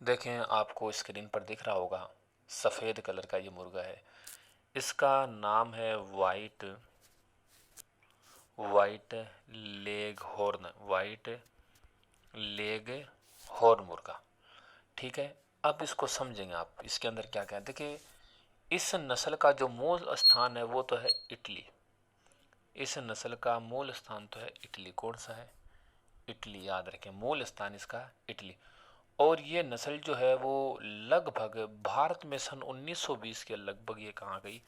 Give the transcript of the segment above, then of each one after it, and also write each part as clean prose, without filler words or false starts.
देखें, आपको स्क्रीन पर दिख रहा होगा सफ़ेद कलर का ये मुर्गा है। इसका नाम है white leg horn, white leg horn मुर्गा। ठीक है, अब इसको समझेंगे आप। इसके अंदर क्या क्या है, देखिए इस नस्ल का जो मूल स्थान है वो तो है इटली। इस नस्ल का मूल स्थान तो है इटली। कौन सा है? इटली। याद रखें, मूल स्थान इसका इटली। और ये नस्ल जो है वो लगभग भारत में सन 1920 के लगभग ये कहाँ गई?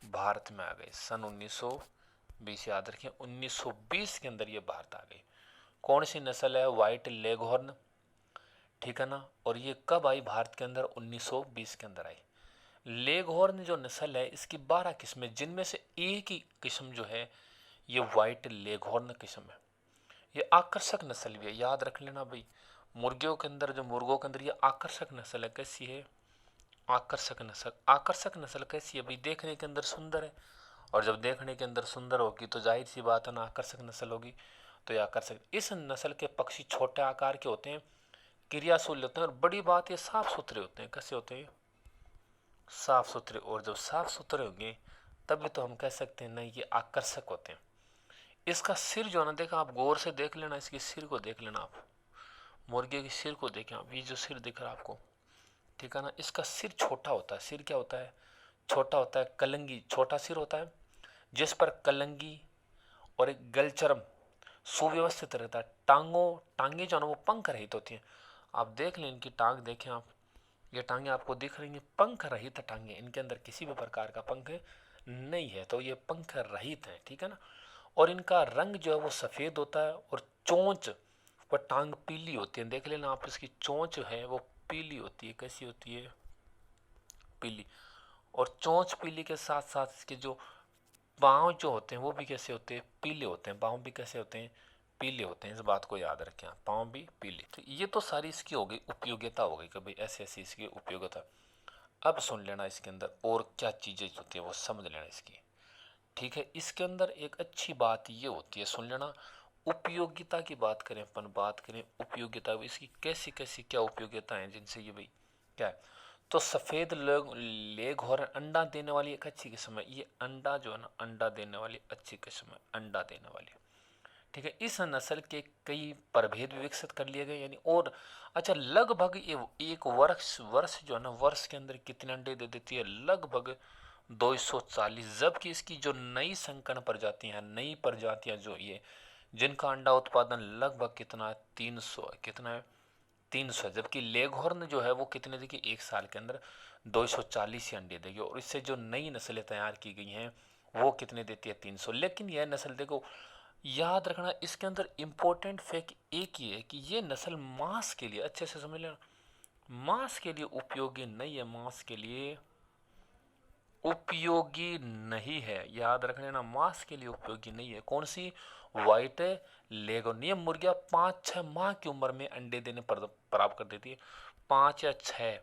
भारत में आ गई सन 1920। याद रखें, 1920 के अंदर ये भारत आ गई। कौन सी नस्ल है? White leghorn. ठीक है ना। और ये कब आई भारत के अंदर? 1920 के अंदर आई। लेगहॉर्न जो नस्ल है इसकी 12 किस्में, जिनमें से एक ही किस्म जो है ये वाइट लेगहॉर्न किस्म है। ये आकर्षक नस्ल भी है, याद रख लेना भाई। मुर्गियों के अंदर, जो मुर्गों के अंदर ये आकर्षक नस्ल है। कैसी है? आकर्षक नस्ल। आकर्षक नस्ल कैसी है भाई? देखने के अंदर सुंदर है, और जब देखने के अंदर सुंदर होगी तो जाहिर सी बात है ना, आकर्षक नस्ल होगी। तो ये आकर्षक। इस नस्ल के पक्षी छोटे आकार के होते हैं, क्रियाशील होते हैं, और बड़ी बात ये साफ सुथरे होते हैं। कैसे होते हैं? साफ सुथरे। और जब साफ सुथरे होंगे तभी तो हम कह सकते हैं ना ये आकर्षक होते हैं। इसका सिर जो है ना, देखा आप गौर से देख लेना, इसके सिर को देख लेना आप। मुर्गे के सिर को देखें आप, ये जो सिर दिख रहा है आपको, ठीक है ना, इसका सिर छोटा होता है। सिर क्या होता है? छोटा होता है। कलंगी, छोटा सिर होता है जिस पर कलंगी और एक गलचर्म सुव्यवस्थित रहता है। टांगे जो है ना वो पंख रहित होती हैं। आप देख लें, इनकी टांग देखें आप, ये टांगे आपको दिख रही हैं, पंख रहित टांगे। इनके अंदर किसी भी प्रकार का पंख नहीं है, तो ये पंख रहित है। ठीक है ना। और इनका रंग जो है वो सफ़ेद होता है, और चोंच व टांग पीली होती है। देख लेना आप, इसकी चोंच जो है वो पीली होती है। कैसी होती है? पीली। और चोंच पीली के साथ साथ इसके जो पाँव जो होते हैं वो भी कैसे होते हैं? पीले होते हैं। पाँव भी कैसे होते हैं? पीले होते हैं। इस बात को याद रखें आप, पाँव भी पीले। तो ये तो सारी इसकी हो गई उपयोगिता, हो गई कि भाई ऐसी ऐसी इसकी उपयोगिता। अब सुन लेना इसके अंदर और क्या चीज़ें होती है वो समझ लेना इसकी। ठीक है, इसके अंदर एक अच्छी बात ये होती है, सुन लेना। उपयोगिता की बात करें, अपन बात करें उपयोगिता, इसकी कैसी कैसी क्या उपयोगिता है जिनसे ये भाई क्या है। तो सफ़ेद लेगहॉर्न अंडा देने वाली एक अच्छी किस्म है। ये अंडा जो है ना, अंडा देने वाली अच्छी किस्म है, अंडा देने वाली। ठीक है, इस नस्ल के कई प्रभेद विकसित कर लिए गए, यानी और अच्छा, लगभग ये एक वर्ष वर्ष जो है ना, वर्ष के अंदर कितने अंडे दे देती है? लगभग 240। जबकि इसकी जो नई संकरण प्रजातियां हैं, नई प्रजातियां जो ये जिनका अंडा उत्पादन लगभग कितना है? 300 है। कितना है? 300। जबकि लेगहॉर्न जो है वो कितने देगी? एक साल के अंदर 240 अंडे देगी। और इससे जो नई नस्लें तैयार की गई हैं वो कितने देती है? 300। लेकिन यह नस्ल देखो, याद रखना, इसके अंदर इंपॉर्टेंट फैक्ट एक ही है कि ये नस्ल मांस के लिए, अच्छे से समझ लेना, मांस के लिए उपयोगी नहीं है। मांस के लिए उपयोगी नहीं है, याद रख लेना, मांस के लिए उपयोगी नहीं है। कौन सी? व्हाइट लेगोनियम मुर्गियां 5-6 माह की उम्र में अंडे देने प्रारंभ कर देती है। 5 या 6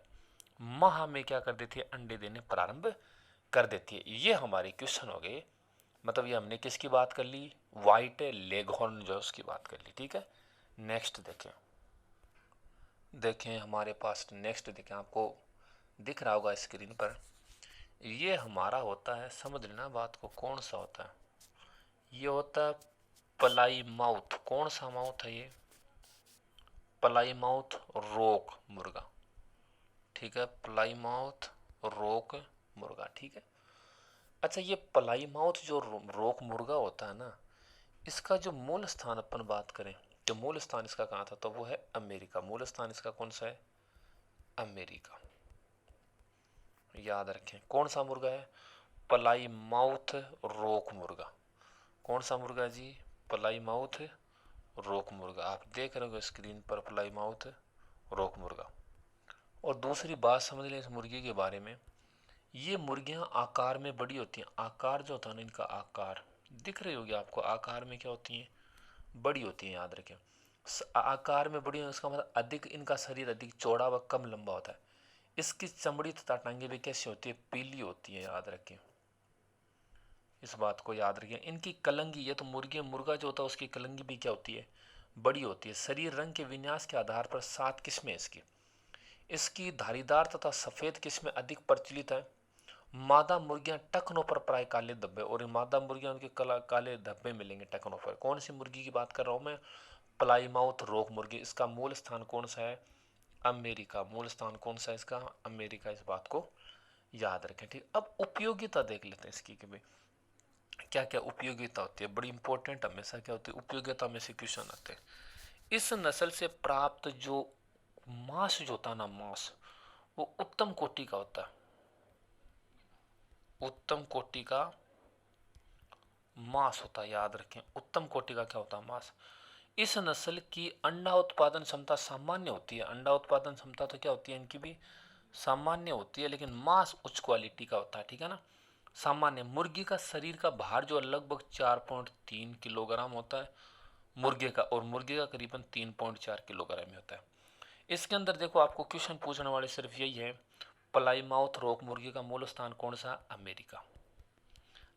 माह में क्या कर देती है? अंडे देने प्रारंभ कर देती है। ये हमारे क्वेश्चन हो गए। मतलब ये हमने किसकी बात कर ली? वाइट लेगहॉर्न जो है उसकी बात कर ली। ठीक है, नेक्स्ट देखें। देखें हमारे पास नेक्स्ट देखें, आपको दिख रहा होगा स्क्रीन पर। ये हमारा होता है, समझ लेना बात को, कौन सा होता है? ये होता है प्लाई माउथ। कौन सा माउथ है ये? प्लाई माउथ रोक मुर्गा। ठीक है, प्लाई माउथ रोक मुर्गा। ठीक है। अच्छा, ये प्लाई माउथ जो रोक मुर्गा होता है ना, इसका जो मूल स्थान अपन बात करें, जो मूल स्थान इसका कहाँ था, तो वो है अमेरिका। मूल स्थान इसका कौन सा है? अमेरिका। याद रखें, कौन सा मुर्गा है? प्लाई माउथ रोक मुर्गा। कौन सा मुर्गा जी? प्लाई माउथ रोक मुर्गा। आप देख रहे हो स्क्रीन पर, प्लाई माउथ रोक मुर्गा। और दूसरी बात समझ लें इस मुर्गी के बारे में, ये मुर्गियां आकार में बड़ी होती हैं। आकार जो होता है ना, इनका आकार दिख रही होगी आपको, आकार में क्या होती हैं? बड़ी होती हैं। याद रखें, आकार में बड़ी है इसका मतलब अधिक, इनका शरीर अधिक चौड़ा व कम लंबा होता है। इसकी चमड़ी तथा टांगे भी कैसी होती है? पीली होती है। याद रखें, इस बात को याद रखें। इनकी कलंगी, ये तो मुर्गी मुर्गा जो होता है उसकी कलंगी भी क्या होती है? बड़ी होती है। शरीर रंग के विन्यास के आधार पर 7 किस्में इसकी। इसकी धारीदार तथा सफेद किस्में अधिक प्रचलित है। मादा मुर्गियां टखनों पर प्राय काले धब्बे, और मादा मुर्गियां उनके काले धब्बे मिलेंगे टखनों पर। कौन सी मुर्गी की बात कर रहा हूं मैं? प्लाईमाउथ रॉक मुर्गी। इसका मूल स्थान कौन सा है? अमेरिका। मूल स्थान कौन सा है इसका? अमेरिका। इस बात को याद रखें, ठीक। अब उपयोगिता देख लेते हैं इसकी कि भाई क्या क्या उपयोगिता होती है। बड़ी इंपॉर्टेंट हमेशा क्या होती है, उपयोगिता में से क्वेश्चन आते हैं। इस नस्ल से प्राप्त जो मांस जो होता है ना, मांस वो उत्तम कोटि का होता है। उत्तम कोटि का मांस होता है, याद रखें। उत्तम कोटि का क्या होता है? मांस। इस नस्ल की अंडा उत्पादन क्षमता सामान्य होती है। अंडा उत्पादन क्षमता तो क्या होती है इनकी भी? सामान्य होती है, लेकिन मांस उच्च क्वालिटी का होता है, ठीक है ना। सामान्य मुर्गी का शरीर का भार जो लगभग 4.3 किलोग्राम होता है मुर्गे का, और मुर्गे का करीबन 3.4 किलोग्राम होता है। इसके अंदर देखो आपको क्वेश्चन पूछने वाले सिर्फ यही है, प्लाईमाउथ रॉक मुर्गी का मूल स्थान कौन सा? अमेरिका।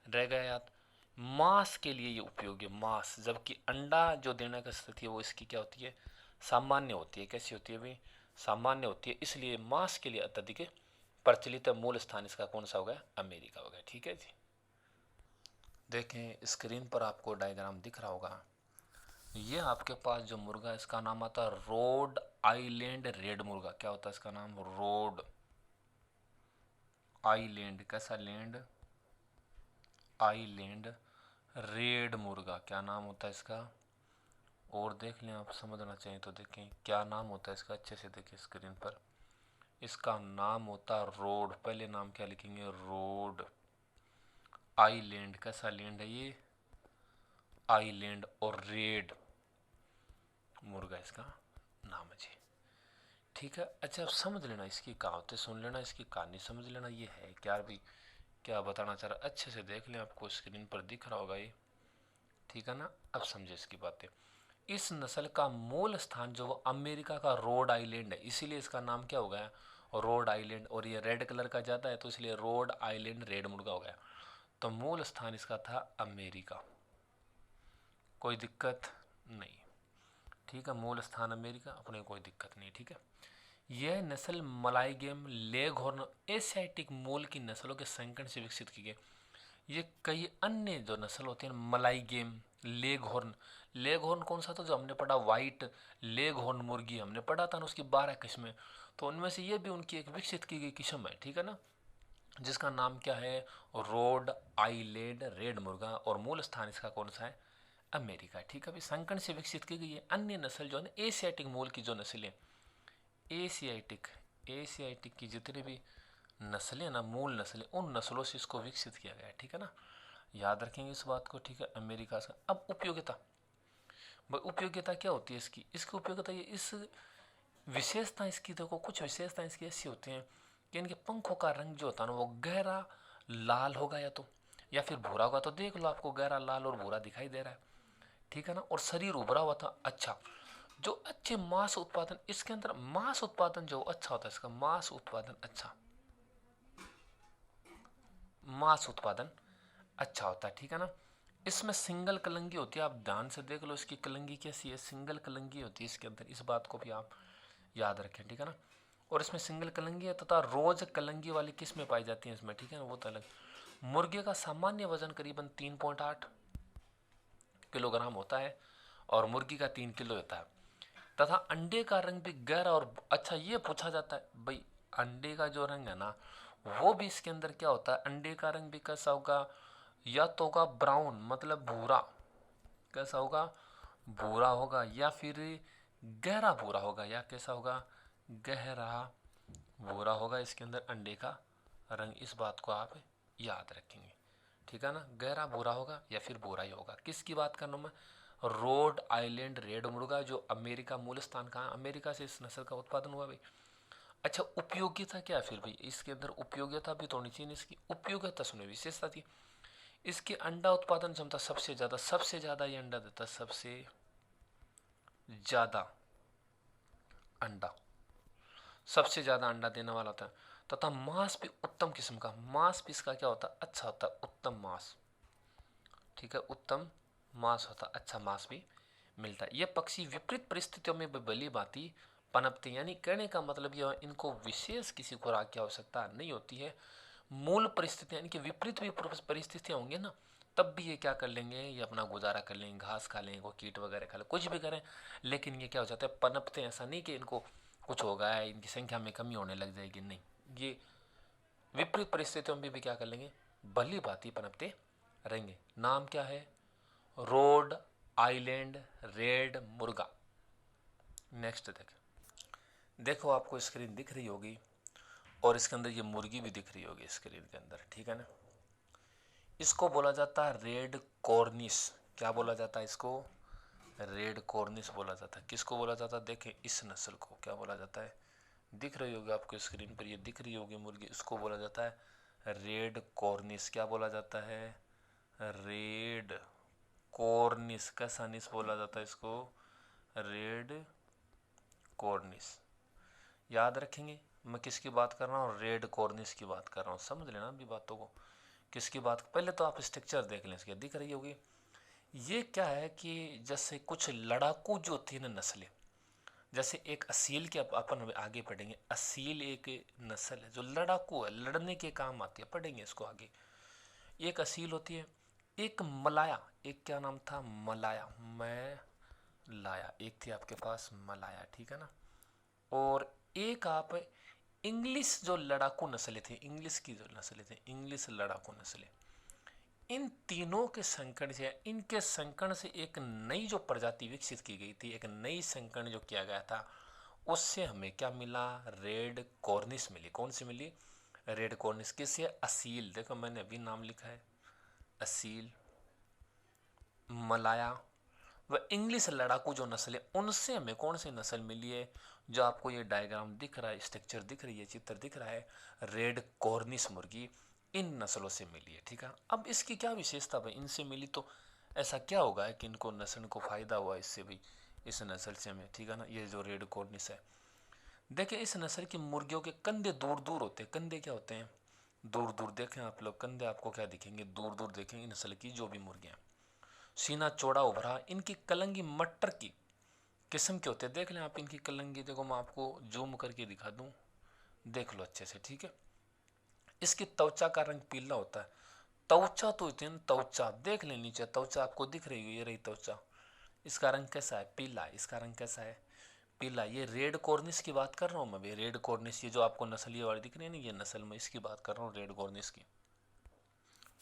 रह गया याद। मांस के लिए ये उपयोगी मांस, जबकि अंडा जो देने की स्थिति है वो इसकी क्या होती है? सामान्य होती है। कैसी होती है भाई? सामान्य होती है, इसलिए मांस के लिए अत्यधिक प्रचलित है। मूल स्थान इसका कौन सा हो गया? अमेरिका हो गया, ठीक है जी। देखें स्क्रीन पर आपको डायग्राम दिख रहा होगा। ये आपके पास जो मुर्गा है इसका नाम आता है रोड आइलैंड रेड मुर्गा। क्या होता है इसका नाम? Rhode Island. कैसा लैंड? आइलैंड रेड मुर्गा। क्या नाम होता है इसका? और देख लें, आप समझना चाहिए तो देखें क्या नाम होता है इसका, अच्छे से देखिए स्क्रीन पर। इसका नाम होता है रोड। पहले नाम क्या लिखेंगे? Rhode Island. कैसा लैंड है ये? आइलैंड। और रेड मुर्गा इसका नाम है जी, ठीक है। अच्छा, अब समझ लेना इसकी कहावतें, सुन लेना इसकी कहानी, समझ लेना ये है क्या भी, क्या बताना चाह रहा, अच्छे से देख लें। आपको स्क्रीन पर दिख रहा होगा ये, ठीक है ना। अब समझे इसकी बातें। इस नस्ल का मूल स्थान जो वो अमेरिका का रोड आइलैंड है, इसीलिए इसका नाम क्या हो गया? Rhode Island. और ये रेड कलर का ज़्यादा है तो इसलिए रोड आइलैंड रेड मुर्गा हो गया। तो मूल स्थान इसका था अमेरिका। कोई दिक्कत नहीं, ठीक है। मूल स्थान अमेरिका, अपने कोई दिक्कत नहीं, ठीक है। यह नस्ल मलाई गेम लेगहॉर्न एशियाटिक मूल की नस्लों के संकट से विकसित की गई। ये कई अन्य जो नस्ल होती है, मलाई गेम, लेगहॉर्न। लेगहॉर्न कौन सा था जो हमने पढ़ा? वाइट लेगहॉर्न मुर्गी हमने पढ़ा था ना, उसकी 12 किस्में। तो उनमें से ये भी उनकी एक विकसित की गई किस्म है, ठीक है ना, जिसका नाम क्या है? रोड आइलैंड रेड मुर्गा। और मूल स्थान इसका कौन सा है? अमेरिका, ठीक है। अभी संकट से विकसित की गई है। अन्य नस्ल जो है ना, एशियाटिक मूल की जो नस्लें, एशियाटिक एशियाटिक की जितनी भी नस्लें ना, मूल नस्लें, उन नस्लों से इसको विकसित किया गया है, ठीक है ना। याद रखेंगे इस बात को, ठीक है। अमेरिका से। अब उपयोगिता, उपयोगिता क्या होती है इसकी? इसकी उपयोगिता ये, इस विशेषता इसकी देखो, कुछ विशेषता इसकी ऐसी होती हैं कि इनके पंखों का रंग जो होता है ना वो गहरा लाल होगा या फिर भूरा होगा। तो देख लो आपको गहरा लाल और भूरा दिखाई दे रहा है, ठीक है ना। और शरीर उभरा हुआ था। अच्छा, जो अच्छे मांस उत्पादन, इसके अंदर मांस उत्पादन जो अच्छा होता है, इसका मांस उत्पादन अच्छा, मांस उत्पादन अच्छा होता है, ठीक है ना। इसमें सिंगल कलंगी होती है। आप ध्यान से देख लो इसकी कलंगी कैसी है, सिंगल कलंगी होती है इसके अंदर। इस बात को भी आप याद रखें, ठीक है ना। और इसमें सिंगल कलंगी है तथा रोज कलंगी वाली किस्में पाई जाती हैं इसमें, ठीक है ना, वो तो अलग। मुर्गे का सामान्य वजन करीबन 3.8 किलोग्राम होता है और मुर्गी का 3 किलो होता है। तथा अंडे का रंग भी गहरा और अच्छा। ये पूछा जाता है भाई, अंडे का जो रंग है ना वो भी इसके अंदर क्या होता है? अंडे का रंग भी कैसा होगा? या तो होगा ब्राउन, मतलब भूरा। कैसा होगा? भूरा होगा, या फिर गहरा भूरा होगा, या कैसा होगा? गहरा भूरा होगा इसके अंदर अंडे का रंग। इस बात को आप याद रखेंगे, ठीक है ना। गहरा भूरा होगा या फिर भूरा ही होगा। किसकी बात कर रहा हूँ मैं? रोड आइलैंड रेड मुर्गा, जो अमेरिका, मूल स्थान कहाँ? अमेरिका से इस नस्ल का उत्पादन हुआ भाई। अच्छा, उपयोगिता क्या है फिर भाई? इसके अंदर उपयोगिता भी तो होनी चाहिए। इसकी उपयोगिता सुने, विशेषता थी इसकी अंडा उत्पादन क्षमता सबसे ज्यादा ये अंडा देता है, सबसे ज्यादा अंडा, सबसे ज्यादा अंडा देने वाला होता है। तथा मांस भी उत्तम किस्म का, मांस भी इसका क्या होता है? अच्छा होता है, उत्तम मांस, ठीक है। उत्तम मांस होता है, अच्छा मांस भी मिलता है। यह पक्षी विपरीत परिस्थितियों में भली भांति पनपते, यानी कहने का मतलब यह इनको विशेष किसी खुराक की आवश्यकता नहीं होती है। मूल परिस्थितियाँ, इनकी विपरीत भी परिस्थितियाँ होंगी ना, तब भी ये क्या कर लेंगे, ये अपना गुजारा कर लेंगे, घास खा लेंगे, कोई कीट वगैरह खा लें, कुछ भी करें, लेकिन ये क्या हो जाता है, पनपते हैं। ऐसा नहीं कि इनको कुछ हो गया है, इनकी संख्या में कमी होने लग जाएगी, नहीं, ये विपरीत परिस्थितियों में भी क्या कर लेंगे, भली भांति पनपते रहेंगे। नाम क्या है, रोड आइलैंड रेड मुर्गा। नेक्स्ट देखो आपको स्क्रीन दिख रही होगी और इसके अंदर ये मुर्गी भी दिख रही होगी स्क्रीन के अंदर, ठीक है ना। इसको बोला जाता है रेड कॉर्निस। क्या बोला जाता है इसको, रेड कॉर्निस बोला जाता है। किसको बोला जाता है, देखें इस नस्ल को क्या बोला जाता है, दिख रही होगी आपको स्क्रीन पर, ये दिख रही होगी मुर्गी, इसको बोला जाता है रेड कॉर्निस। क्या बोला जाता है, रेड कॉर्निस। कैसा निस बोला जाता है इसको, रेड कॉर्निस। याद रखेंगे मैं किसकी बात कर रहा हूँ, रेड कॉर्निस की बात कर रहा हूँ। समझ लेना अभी बातों को, किसकी बात, पहले तो आप स्ट्रक्चर देख लें इसके, दिख रही होगी। ये क्या है कि जैसे कुछ लड़ाकू जो होती है ना नस्लें, जैसे एक असील के अपन आगे पढ़ेंगे। असील एक नस्ल है जो लड़ाकू है, लड़ने के काम आती है, पढ़ेंगे इसको आगे। एक असील होती है, एक मलाया, एक क्या नाम था, मलाया, मैं लाया, एक थी आपके पास मलाया, ठीक है ना। और एक आप इंग्लिश जो लड़ाकू नस्लें थी, इंग्लिश की जो नस्लें थी, इंग्लिश लड़ाकू नस्लें, इन तीनों के संकरण से, इनके संकरण से एक नई जो प्रजाति विकसित की गई थी, एक नई संकरण जो किया गया था, उससे हमें क्या मिला, रेड कॉर्निस मिली। कौन सी मिली, रेड कॉर्निस। किससे, असील, देखो मैंने अभी नाम लिखा है, असील, मलाया व इंग्लिश लड़ाकू जो नस्ल है, उनसे हमें कौन सी नस्ल मिली है, जो आपको ये डायग्राम दिख रहा है, स्ट्रक्चर दिख रही है, चित्र दिख रहा है, रेड कॉर्निस मुर्गी इन नस्लों से मिली है, ठीक है। अब इसकी क्या विशेषता भाई, इनसे मिली तो ऐसा क्या होगा है कि इनको नस्ल को फायदा हुआ इससे भी, इस नस्ल से हमें, ठीक है ना। ये जो रेड कॉर्निस है, देखिए इस नस्ल की मुर्गियों के कंधे दूर दूर होते हैं। कंधे क्या होते हैं, दूर दूर। देखें आप लोग कंधे आपको क्या दिखेंगे, दूर दूर देखेंगे नस्ल की जो भी मुर्गियां। सीना चौड़ा उभरा, इनकी कलंगी मटर की किस्म के होते हैं। देख लें आप इनकी कलंगी, देखो मैं आपको जूम करके दिखा दूं, देख लो अच्छे से, ठीक है। इसकी त्वचा का रंग पीला होता है। त्वचा तो इतनी, त्वचा देख लें नीचे, त्वचा आपको दिख रही है, ये रही त्वचा, इसका रंग कैसा है, पीला। इसका रंग कैसा है, पीला। ये रेड कॉर्निस की बात कर रहा हूँ मैं भी, रेड कॉर्निस, ये जो आपको नस्ल ये वाली दिख रही है ना, ये नस्ल में इसकी बात कर रहा हूँ, रेड कॉर्निस की।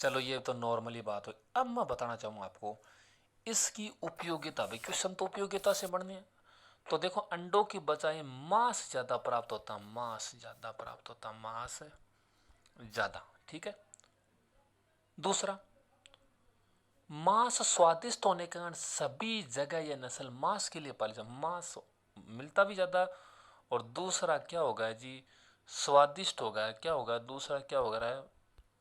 चलो ये तो नॉर्मली बात हो। अब मैं बताना चाहूँगा आपको इसकी उपयोगिता भी, क्वेश्चन तो उपयोगिता से बढ़ने हैं। तो देखो अंडों की बजाय मांस ज्यादा प्राप्त होता, मांस ज्यादा प्राप्त होता, मांस ज्यादा, ठीक है। दूसरा, मांस स्वादिष्ट होने के कारण सभी जगह यह नस्ल मांस के लिए पाली जाती, मांस मिलता भी ज्यादा। और दूसरा क्या होगा जी, स्वादिष्ट होगा। क्या होगा दूसरा, क्या हो रहा है,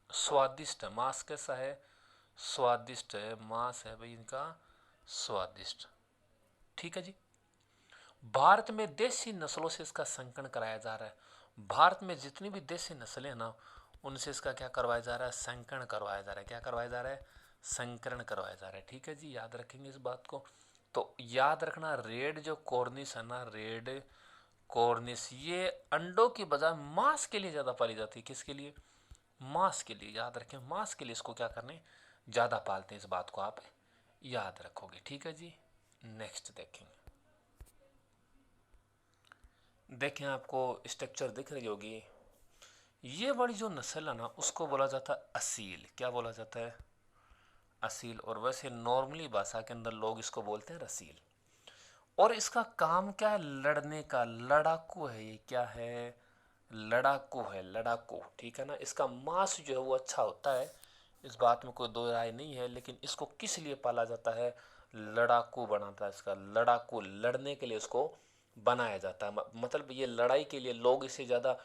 स्वादिष्ट है। मांस कैसा है, स्वादिष्ट है, मांस है भाई इनका स्वादिष्ट, ठीक है जी। भारत में देसी नस्लों से इसका संकरण कराया जा रहा है। भारत में जितनी भी देसी नस्लें हैं ना, उनसे इसका क्या करवाया जा रहा है, संकरण करवाया जा रहा है। क्या करवाया जा रहा है, संकरण करवाया जा रहा है, ठीक है जी। याद रखेंगे इस बात को। तो याद रखना, रेड जो कॉर्निस है ना, रेड कॉर्निस, ये अंडों की बजाय मांस के लिए ज्यादा पाली जाती है। किसके लिए, मांस के लिए। याद रखें, मांस के लिए इसको क्या करने, ज्यादा पालते हैं। इस बात को आप याद रखोगे, ठीक है जी। नेक्स्ट देखेंगे, देखें आपको स्ट्रक्चर दिख रही होगी। ये वाली जो नस्ल है ना, उसको बोला जाता है असील। क्या बोला जाता है, असील। और वैसे नॉर्मली भाषा के अंदर लोग इसको बोलते हैं रसील। और इसका काम क्या है, लड़ने का, लड़ाकू है ये। क्या है, लड़ाकू है, लड़ाकू, ठीक है ना। इसका मांस जो है वो अच्छा होता है, इस बात में कोई दो राय नहीं है। लेकिन इसको किस लिए पाला जाता है, लड़ाकू बनाता है इसका, लड़ाकू, लड़ने के लिए इसको बनाया जाता है। मतलब ये लड़ाई के लिए लोग इसे ज़्यादा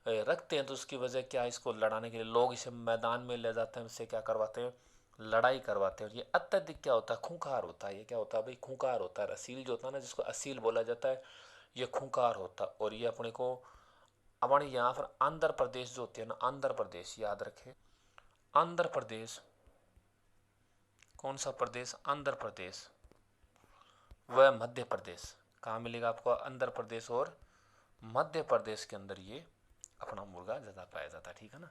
रखते हैं। तो उसकी वजह क्या है, इसको लड़ाने के लिए लोग इसे मैदान में ले जाते हैं, इससे क्या करवाते हैं, लड़ाई करवाते हैं। और ये अत्यधिक क्या होता है, खूंखार होता है। ये क्या होता है भाई, खूंखार होता है। असील जो होता है ना, जिसको असील बोला जाता है, ये खूंखार होता है। और ये अपने को, हमारे यहाँ पर आंध्र प्रदेश जो होती है ना, आंध्र प्रदेश, याद रखें, आंध्र प्रदेश, कौन सा प्रदेश, आंध्र प्रदेश व मध्य प्रदेश, कहाँ मिलेगा आपको? आंध्र प्रदेश और मध्य प्रदेश के अंदर ये अपना मुर्गा ज़्यादा पाया जाता है, ठीक है ना।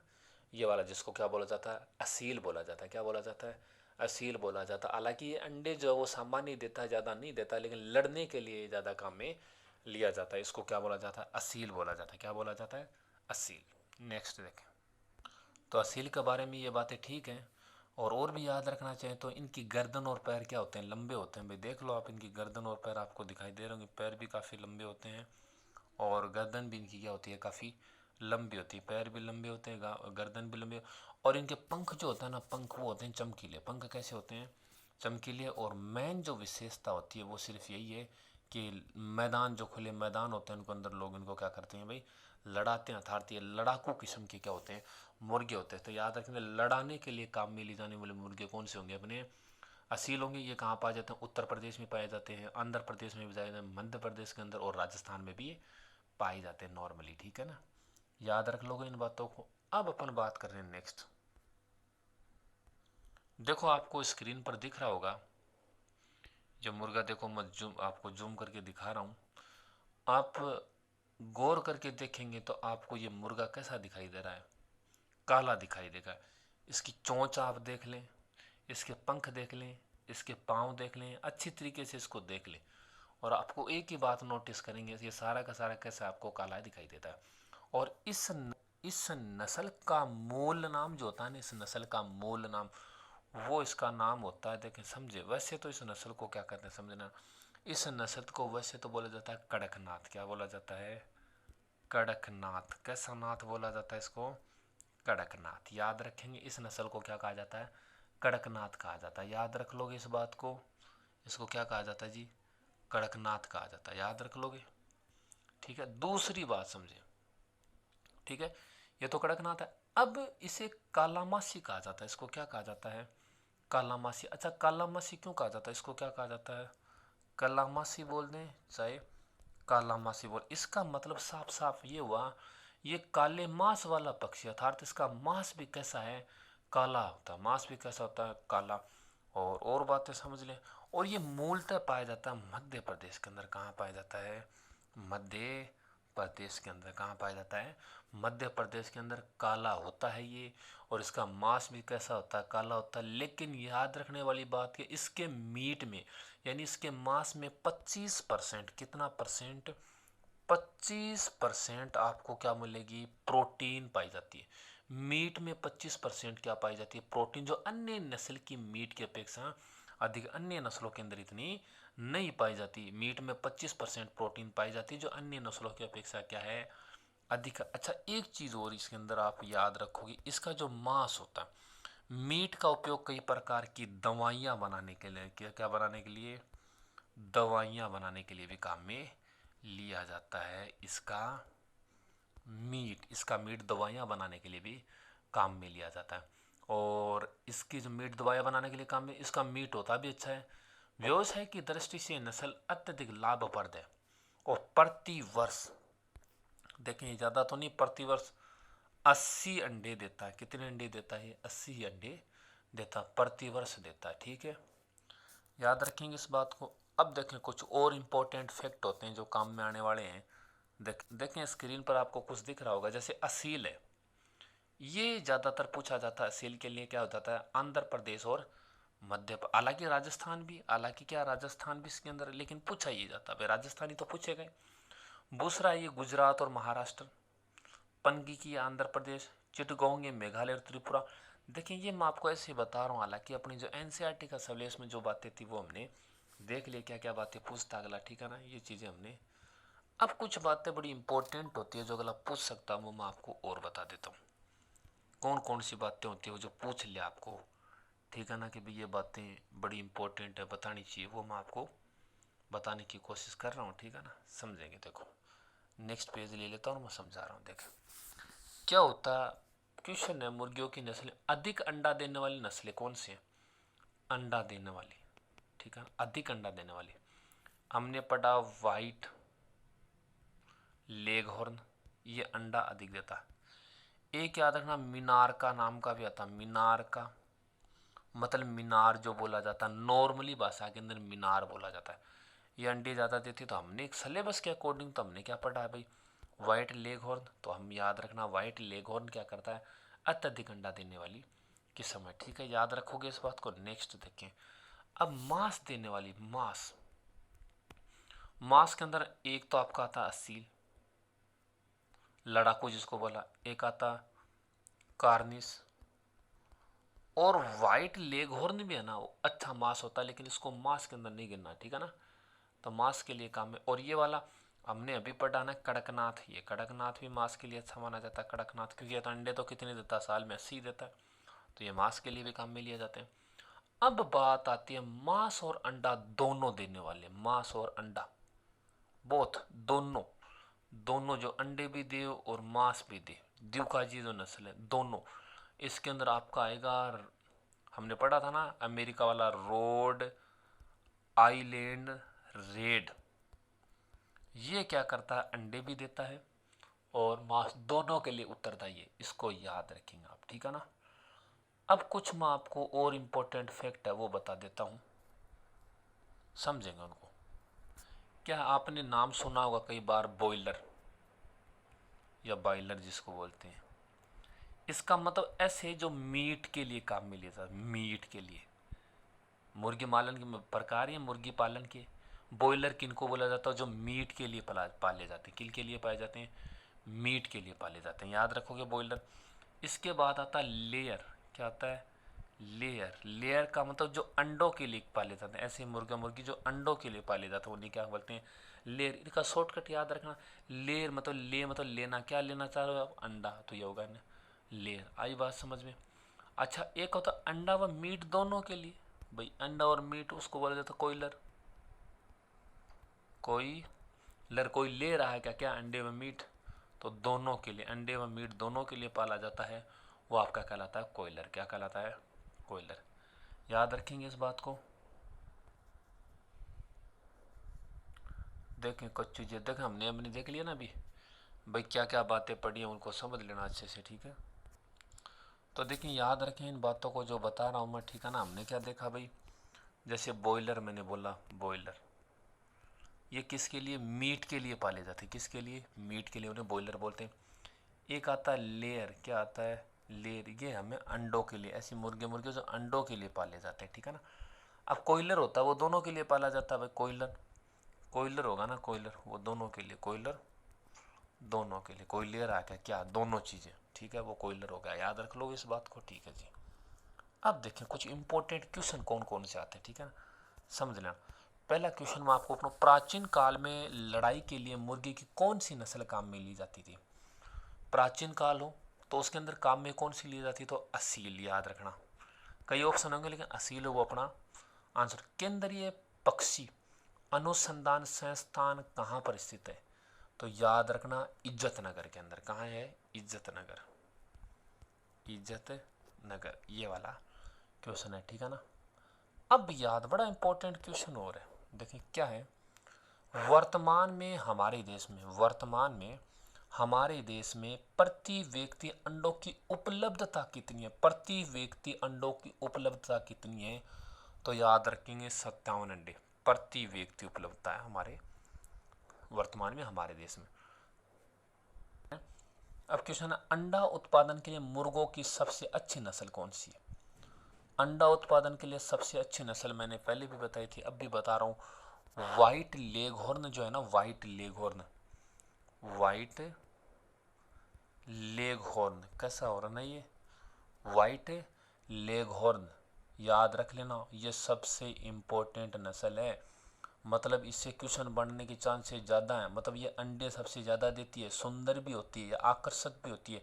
ये वाला जिसको क्या बोला जाता है? असील बोला जाता है। क्या बोला जाता है? असील बोला जाता है। हालांकि ये अंडे जो है वो सामान्य देता है, ज़्यादा नहीं देता, लेकिन लड़ने के लिए ज़्यादा काम में लिया जाता है। इसको क्या बोला जाता है? असील बोला जाता है। क्या बोला जाता है? असील। नेक्स्ट देखें, तो असील के बारे में ये बातें ठीक हैं। और भी याद रखना चाहिए तो इनकी गर्दन और पैर क्या होते हैं? लंबे होते हैं। भाई देख लो आप, इनकी गर्दन और पैर आपको दिखाई दे रहे होंगे, पैर भी काफ़ी लंबे होते हैं और गर्दन भी इनकी क्या होती है? काफ़ी लंबी होती है। पैर भी लंबे होते हैं, गर्दन भी लंबी। और इनके पंख जो होता है ना, पंख वो होते हैं चमकीले। पंख कैसे होते हैं? चमकीले। और मेन जो विशेषता होती है वो सिर्फ यही है कि मैदान, जो खुले मैदान होते हैं उनको अंदर लोग इनको क्या करते हैं भाई? लड़ाते हैं। अर्थात ये लड़ाकू किस्म के क्या होते हैं? मुर्गे होते हैं। तो याद रखेंगे, लड़ाने के लिए काम में ली जाने वाले मुर्गे कौन से होंगे? अपने असील होंगे। ये कहाँ पाए जाते हैं? उत्तर प्रदेश में पाए जाते हैं, आंध्र प्रदेश में भी पाए जाते हैं, मध्य प्रदेश के अंदर और राजस्थान में भी ये पाए जाते हैं नॉर्मली, ठीक है ना। याद रख लोगे इन बातों को। अब अपन बात कर रहे हैं नेक्स्ट। देखो आपको स्क्रीन पर दिख रहा होगा जो मुर्गा, देखो मैं आपको जूम करके दिखा रहा हूँ। आप गौर करके देखेंगे तो आपको ये मुर्गा कैसा दिखाई दे रहा है? काला दिखाई देगा। इसकी चोंच आप देख लें, इसके पंख देख लें, इसके पाँव देख लें, अच्छी तरीके से इसको देख लें, और आपको एक ही बात नोटिस करेंगे, ये सारा का सारा कैसा आपको काला दिखाई देता है। और इस नस्ल का मूल नाम जो होता है ना, इस नस्ल का मूल नाम, वो इसका नाम होता है, देखें समझे, वैसे तो इस नस्ल को क्या कहते हैं समझना, इस नस्ल को वैसे तो बोला जाता है कड़कनाथ। क्या बोला जाता है? कड़कनाथ। कैसा नाथ बोला जाता है इसको? कड़कनाथ। याद रखेंगे, इस नस्ल को क्या कहा जाता है? कड़कनाथ कहा जाता है। याद रख लोगे इस बात को। इसको क्या कहा जाता है जी? कड़कनाथ कहा जाता है। याद रख लोगे, ठीक है। दूसरी बात समझे, ठीक है, ये तो कड़कनाथ है। अब इसे कालामासी कहा जाता है। इसको क्या कहा जाता है? कालामासी। अच्छा, कालामासी क्यों कहा जाता है? इसको क्या कहा जाता है? कालामासी बोल दें चाहे कालामासी बोल, इसका मतलब साफ साफ ये हुआ, ये काले मांस वाला पक्षी, अर्थात इसका मांस भी कैसा है? काला होता है। मांस भी कैसा होता है? काला। और बातें समझ लें। और ये मूलतः पाया जाता है मध्य प्रदेश के अंदर। कहाँ पाया जाता है? मध्य प्रदेश के अंदर। कहाँ पाया जाता है? मध्य प्रदेश के अंदर काला होता है ये। और इसका मांस भी कैसा होता है? काला होता है। लेकिन याद रखने वाली बात कि इसके मीट में, यानी इसके मांस में 25%, कितना परसेंट? 25% आपको क्या मिलेगी? प्रोटीन पाई जाती है। मीट में 25% क्या पाई जाती है? प्रोटीन, जो अन्य नस्ल की मीट की अपेक्षा अधिक अन्य नस्लों के अंदर इतनी नहीं पाई जाती। मीट में 25% प्रोटीन पाई जाती है, जो अन्य नस्लों की अपेक्षा क्या है? अधिक। अच्छा, एक चीज़ और इसके अंदर आप याद रखोगे, इसका जो मांस होता है, मीट का उपयोग कई प्रकार की दवाइयाँ बनाने के लिए, क्या क्या बनाने के लिए? दवाइयाँ बनाने के लिए भी काम में लिया जाता है। इसका मीट दवाइयाँ बनाने के लिए भी काम में लिया जाता है। और इसकी जो मीट दवाइयाँ बनाने के लिए काम में, इसका मीट होता भी अच्छा है। व्यवसाय की दृष्टि से नस्ल अत्यधिक लाभप्रद है। और प्रति वर्ष, देखें ज़्यादा तो नहीं, प्रति वर्ष 80 अंडे देता है। कितने अंडे देता है? 80 अंडे देता, प्रति वर्ष देता है, ठीक है। याद रखेंगे इस बात को। अब देखें, कुछ और इम्पोर्टेंट फैक्ट होते हैं जो काम में आने वाले हैं। देखें स्क्रीन पर आपको कुछ दिख रहा होगा, जैसे असील है, ये ज़्यादातर पूछा जाता है। असील के लिए क्या हो जाता है? आंध्र प्रदेश और हालांकि राजस्थान भी, हालांकि क्या राजस्थान भी इसके अंदर, लेकिन पूछा ही जाता है, राजस्थानी तो पूछे गए। दूसरा ये गुजरात और महाराष्ट्र, पनगी की आंध्र प्रदेश, चिटगोंग ये मेघालय और त्रिपुरा। देखिए ये मैं आपको ऐसे बता रहा हूँ, हालांकि अपनी जो एनसीईआरटी का सिलेबस में जो बातें थी वो हमने देख लिया, क्या क्या बातें पूछता अगला, ठीक है ना, ये चीज़ें हमने। अब कुछ बातें बड़ी इंपॉर्टेंट होती है जो अगला पूछ सकता हूँ, वो मैं आपको और बता देता हूँ। कौन कौन सी बातें होती है वो जो पूछ लिया आपको, ठीक है ना, कि भाई ये बातें बड़ी इंपॉर्टेंट है, बतानी चाहिए, वो मैं आपको बताने की कोशिश कर रहा हूँ, ठीक है ना, समझेंगे। देखो नेक्स्ट पेज ले लेता हूँ और मैं समझा रहा हूँ। देखें क्या होता, क्वेश्चन है, मुर्गियों की नस्लें, अधिक अंडा देने वाली नस्लें कौन सी हैं? अंडा देने वाली, ठीक है, अधिक अंडा देने वाली हमने पढ़ा वाइट लेग हॉर्न, ये अंडा अधिक देता है। एक याद रखना, मीनार का नाम का भी आता है। मीनार का मतलब मीनार जो बोला जाता है, नॉर्मली भाषा के अंदर मीनार बोला जाता है। ये अंडे ज़्यादा देती है तो हमने एक सिलेबस के अकॉर्डिंग तो हमने क्या पढ़ा है भाई, वाइट लेग हॉर्न। तो हम याद रखना वाइट लेग हॉर्न क्या करता है, अत्यधिक अंडा देने वाली किस्म है। ठीक है, याद रखोगे इस बात को। नेक्स्ट देखें, अब मांस देने वाली, मांस के अंदर एक तो आपका आता असील, लड़ाकू जिसको बोला, एक आता कार्निस, और वाइट लेग हॉर्न भी है ना, वो अच्छा मांस होता है, लेकिन इसको मांस के अंदर नहीं गिनना, ठीक है ना। तो मांस के लिए काम है। और ये वाला हमने अभी पढ़ा ना कड़कनाथ, ये कड़कनाथ भी मांस के लिए अच्छा माना जाता है कड़कनाथ, क्योंकि ये तो अंडे तो कितने देता है, साल में 80 देता है, तो ये मांस के लिए भी काम में लिए जाते हैं। अब बात आती है मांस और अंडा दोनों देने वाले, मांस और अंडा बोथ, दोनों, दोनों जो अंडे भी दे और मांस भी दे, द्विकाजी जो नस्ल है दोनों, इसके अंदर आपका आएगा, हमने पढ़ा था ना अमेरिका वाला रोड आइलैंड रेड। ये क्या करता है, अंडे भी देता है और मांस दोनों के लिए उत्तरदायी है, इसको याद रखेंगे आप, ठीक है ना। अब कुछ मैं आपको और इम्पोर्टेंट फैक्ट है वो बता देता हूँ, समझेंगे उनको। क्या आपने नाम सुना होगा कई बार बॉयलर या बॉयलर जिसको बोलते हैं, इसका मतलब ऐसे जो मीट के लिए काम में लिया जाता है, मीट के लिए, मुर्गी पालन के प्रकार है मुर्गी पालन के। बॉयलर किनको बोला जाता है, जो मीट के लिए पाले जाते हैं, किन के लिए पाए जाते हैं, मीट के लिए पाले जाते हैं, याद रखोगे बॉयलर। इसके बाद आता है लेयर, क्या आता है, लेयर। लेयर का मतलब जो अंडों के लिए पाले जाते हैं, ऐसे मुर्गा मुर्गी जो अंडों के लिए पाले जाते हैं उन्हें क्या बोलते हैं, लेयर। इनका शॉर्टकट याद रखना, लेयर मतलब ले मतलब लेना, क्या लेना चाह रहे हो आप, अंडा, तो ये होगा ना लेयर। आई बात समझ में। अच्छा, एक होता अंडा व मीट दोनों के लिए, भाई अंडा और मीट उसको बोला जाता है कोयलर। कोई ले रहा है क्या, क्या अंडे व मीट, तो दोनों के लिए, अंडे व मीट दोनों के लिए पाला जाता है, वो आपका कहलाता है कोयलर। क्या कहलाता है, कोयलर। याद रखेंगे इस बात को। देखें कुछ चीज़ें, देखें हमने देख लिया ना अभी, भाई क्या क्या बातें पढ़ी हैं उनको समझ लेना अच्छे से, ठीक है। तो देखिए याद रखें इन बातों को जो बता रहा हूँ मैं, ठीक है ना। हमने क्या देखा भाई, जैसे बॉयलर मैंने बोला, बॉयलर ये किसके लिए, मीट के लिए पाले जाते हैं, किसके लिए, मीट के लिए, उन्हें बॉयलर बोलते हैं। एक आता है लेयर, क्या आता है, लेयर, ये हमें अंडों के लिए, ऐसी मुर्गे मुर्गे जो अंडों के लिए पाले जाते हैं, ठीक है ना। अब कोयलर होता है वो दोनों के लिए पाला जाता है भाई, कोयलर, कोयलर होगा ना, कोयलर वो दोनों के लिए, कोयलर दोनों के लिए, कोई लेयर आ गया क्या, दोनों चीज़ें, ठीक है, वो कोयलर हो गया, याद रख लो इस बात को, ठीक है जी। अब देखें कुछ इंपॉर्टेंट क्वेश्चन कौन कौन से आते हैं, ठीक है ना, समझ लेना। पहला क्वेश्चन मैं आपको अपना, प्राचीन काल में लड़ाई के लिए मुर्गी की कौन सी नस्ल काम में ली जाती थी। प्राचीन काल हो तो उसके अंदर काम में कौन सी ली जाती, तो असील, याद रखना। कई ऑप्शन होंगे लेकिन असील वो अपना आंसर। केंद्रीय पक्षी अनुसंधान संस्थान कहाँ पर स्थित है, तो याद रखना इज्जत नगर के अंदर। कहाँ है, इज्जत नगर, इज्जत नगर, ये वाला क्वेश्चन है, ठीक है ना। अब याद, बड़ा इंपॉर्टेंट क्वेश्चन और है, देखिए क्या है, वर्तमान में हमारे देश में, वर्तमान में हमारे देश में प्रति व्यक्ति अंडों की उपलब्धता कितनी है, प्रति व्यक्ति अंडों की उपलब्धता कितनी है, तो याद रखेंगे 57 अंडे प्रति व्यक्ति उपलब्धता है हमारे वर्तमान में हमारे देश में। अब क्वेश्चन है, अंडा उत्पादन के लिए मुर्गों की सबसे अच्छी नस्ल कौन सी है। अंडा उत्पादन के लिए सबसे अच्छी नस्ल मैंने पहले भी बताई थी, अब भी बता रहा हूँ, व्हाइट लेग हॉर्न जो है ना, white leg horn, white leg horn, कैसा हो रहा ना ये, व्हाइट लेग हॉर्न, याद रख लेना, ये सबसे इम्पोर्टेंट नस्ल है। मतलब इससे क्वेश्चन बनने के चांसेस ज़्यादा हैं, मतलब ये अंडे सबसे ज़्यादा देती है, सुंदर भी होती है, आकर्षक भी होती है।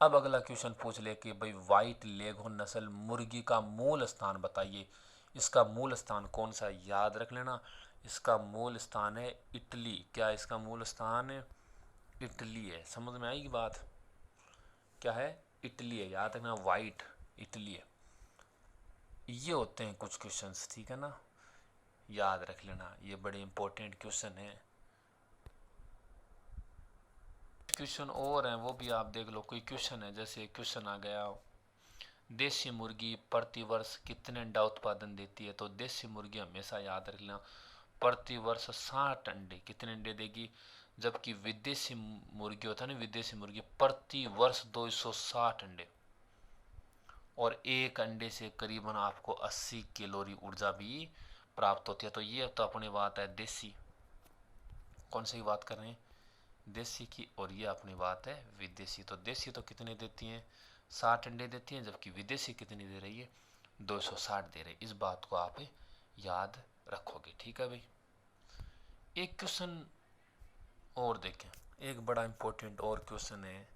अब अगला क्वेश्चन पूछ ले कि भाई व्हाइट लेगहॉर्न नस्ल मुर्गी का मूल स्थान बताइए, इसका मूल स्थान कौन सा है, याद रख लेना, इसका मूल स्थान है इटली। क्या इसका मूल स्थान है, इटली है, समझ में आएगी बात, क्या है, इटली है, याद रखना, व्हाइट इटली है। ये होते हैं कुछ क्वेश्चंस, ठीक है ना, याद रख लेना, ये बड़े इंपॉर्टेंट क्वेश्चन है। क्वेश्चन और हैं वो भी आप देख लो, कोई क्वेश्चन है, जैसे क्वेश्चन आ गया, देसी मुर्गी प्रति वर्ष कितने अंडा उत्पादन देती है, तो देसी मुर्गी हमेशा याद रख लेना प्रति वर्ष 60 अंडे। कितने अंडे देगी? जबकि विदेशी मुर्गी होता है ना, विदेशी मुर्गी प्रति वर्ष 260 अंडे, और एक अंडे से करीबन आपको 80 कैलोरी ऊर्जा भी प्राप्त होती है। तो ये तो अपनी बात है देसी, कौन सी बात कर रहे हैं? देसी की। और ये अपनी बात है विदेशी। तो देसी तो कितने देती हैं? 60 अंडे देती हैं, जबकि विदेशी कितनी दे रही है? 260 दे रही है। इस बात को आप याद रखोगे, ठीक है भाई। एक क्वेश्चन और देखें, एक बड़ा इंपॉर्टेंट और क्वेश्चन है।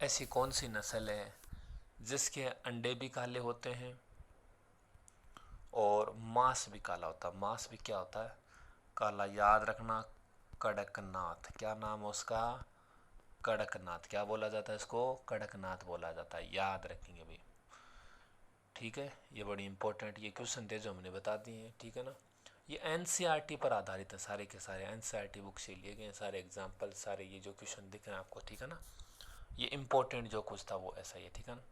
ऐसी कौन सी नस्ल है जिसके अंडे भी काले होते हैं और मांस भी काला होता है? मांस भी क्या होता है? काला। याद रखना, कड़कनाथ। क्या नाम है उसका? कड़कनाथ। क्या बोला जाता है इसको? कड़कनाथ बोला जाता है। याद रखेंगे भाई, ठीक है। ये बड़ी इंपॉर्टेंट ये क्वेश्चन थे जो हमने बता दिए हैं, ठीक है ना। ये एनसीईआरटी पर आधारित है, सारे के सारे एनसीईआरटी बुक से लिए गए हैं, सारे एग्जाम्पल, सारे ये जो क्वेश्चन दिख रहे हैं आपको, ठीक है ना। ये इंपॉर्टेंट जो कुछ था वो ऐसा ही है, ठीक है ना।